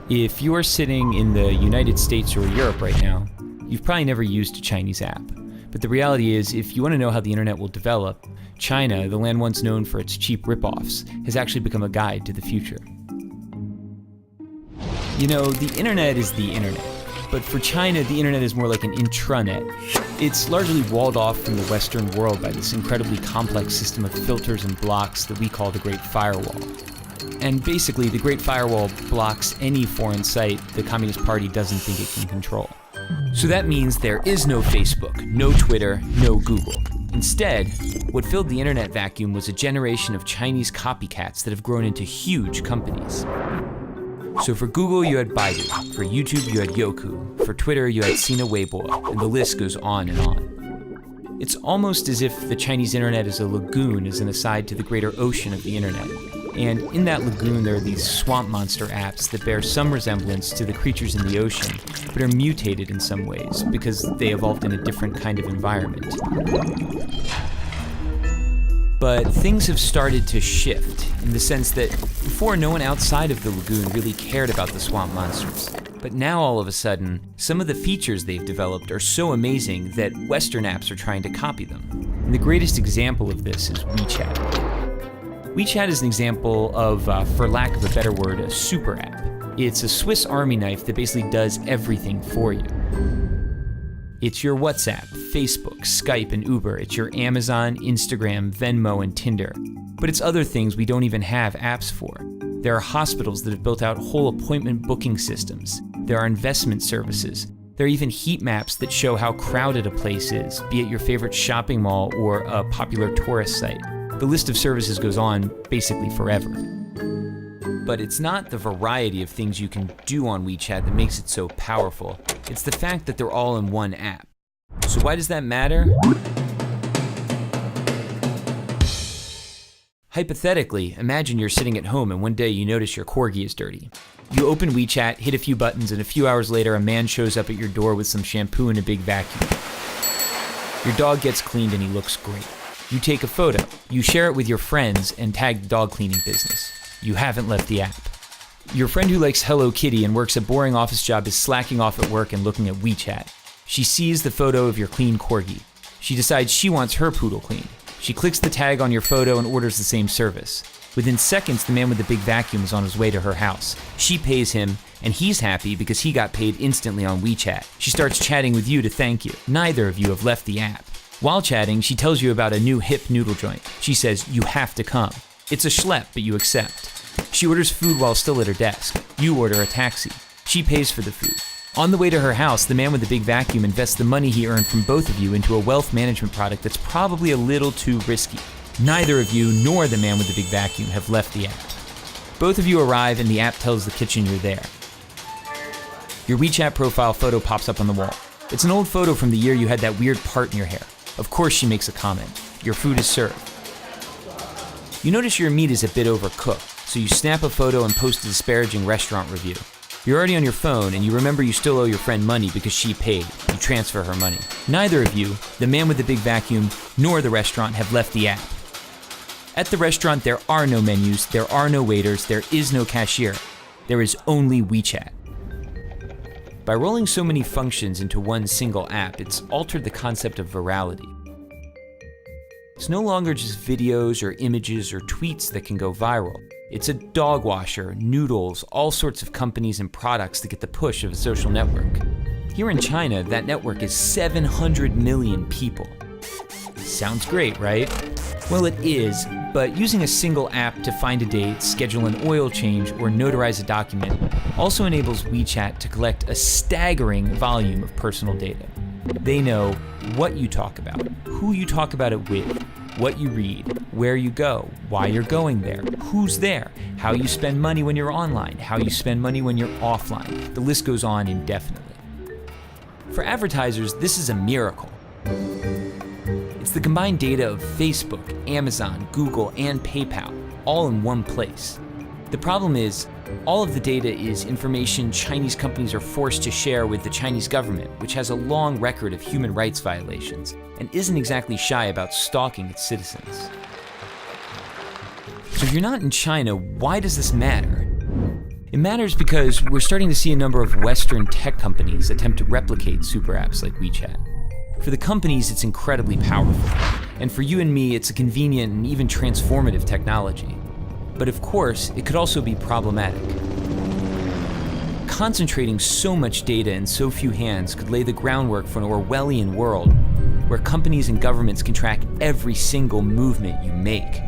If you're sitting in the United States or Europe right now, you've probably never used a Chinese app. But the reality is, if you want to know how the internet will develop, China, the land once known for its cheap ripoffs, has actually become a guide to the future. You know, the internet is the internet. But for China, the internet is more like an intranet. It's largely walled off from the Western world by this incredibly complex system of filters and blocks that we call the Great Firewall. And basically, the Great Firewall blocks any foreign site the Communist Party doesn't think it can control. So that means there is no Facebook, no Twitter, no Google. Instead, what filled the internet vacuum was a generation of Chinese copycats that have grown into huge companies. So for Google, you had Baidu. For YouTube, you had Youku. For Twitter, you had Sina Weibo, and the list goes on and on. It's almost as if the Chinese internet is a lagoon as an aside to the greater ocean of the internet. And in that lagoon, there are these swamp monster apps that bear some resemblance to the creatures in the ocean, but are mutated in some ways because they evolved in a different kind of environment. But things have started to shift in the sense that before, no one outside of the lagoon really cared about the swamp monsters. But now all of a sudden, some of the features they've developed are so amazing that Western apps are trying to copy them. And the greatest example of this is WeChat. WeChat is an example of, for lack of a better word, a super app. It's a Swiss Army knife that basically does everything for you. It's your WhatsApp, Facebook, Skype, and Uber. It's your Amazon, Instagram, Venmo, and Tinder. But it's other things we don't even have apps for. There are hospitals that have built out whole appointment booking systems. There are investment services. There are even heat maps that show how crowded a place is, be it your favorite shopping mall or a popular tourist site. The list of services goes on basically forever. But it's not the variety of things you can do on WeChat that makes it so powerful. It's the fact that they're all in one app. So why does that matter? Hypothetically, imagine you're sitting at home and one day you notice your corgi is dirty. You open WeChat, hit a few buttons, and a few hours later a man shows up at your door with some shampoo and a big vacuum. Your dog gets cleaned and he looks great. You take a photo, you share it with your friends, and tag the dog cleaning business. You haven't left the app. Your friend who likes Hello Kitty and works a boring office job is slacking off at work and looking at WeChat. She sees the photo of your clean corgi. She decides she wants her poodle cleaned. She clicks the tag on your photo and orders the same service. Within seconds, the man with the big vacuum is on his way to her house. She pays him, and he's happy because he got paid instantly on WeChat. She starts chatting with you to thank you. Neither of you have left the app. While chatting, she tells you about a new hip noodle joint. She says, you have to come. It's a schlep, but you accept. She orders food while still at her desk. You order a taxi. She pays for the food. On the way to her house, the man with the big vacuum invests the money he earned from both of you into a wealth management product that's probably a little too risky. Neither of you nor the man with the big vacuum have left the app. Both of you arrive and the app tells the kitchen you're there. Your WeChat profile photo pops up on the wall. It's an old photo from the year you had that weird part in your hair. Of course she makes a comment. Your food is served. You notice your meat is a bit overcooked, so you snap a photo and post a disparaging restaurant review. You're already on your phone and you remember you still owe your friend money because she paid. You transfer her money. Neither of you, the man with the big vacuum, nor the restaurant have left the app. At the restaurant, there are no menus, there are no waiters, there is no cashier. There is only WeChat. By rolling so many functions into one single app, it's altered the concept of virality. It's no longer just videos or images or tweets that can go viral. It's a dog washer, noodles, all sorts of companies and products that get the push of a social network. Here in China, that network is 700 million people. Sounds great, right? Well, it is, but using a single app to find a date, schedule an oil change, or notarize a document also enables WeChat to collect a staggering volume of personal data. They know what you talk about, who you talk about it with, what you read, where you go, why you're going there, who's there, how you spend money when you're online, how you spend money when you're offline. The list goes on indefinitely. For advertisers, this is a miracle. It's the combined data of Facebook, Amazon, Google, and PayPal, all in one place. The problem is, all of the data is information Chinese companies are forced to share with the Chinese government, which has a long record of human rights violations and isn't exactly shy about stalking its citizens. So if you're not in China, why does this matter? It matters because we're starting to see a number of Western tech companies attempt to replicate super apps like WeChat. For the companies, it's incredibly powerful, and for you and me, it's a convenient and even transformative technology. But of course, it could also be problematic. Concentrating so much data in so few hands could lay the groundwork for an Orwellian world where companies and governments can track every single movement you make.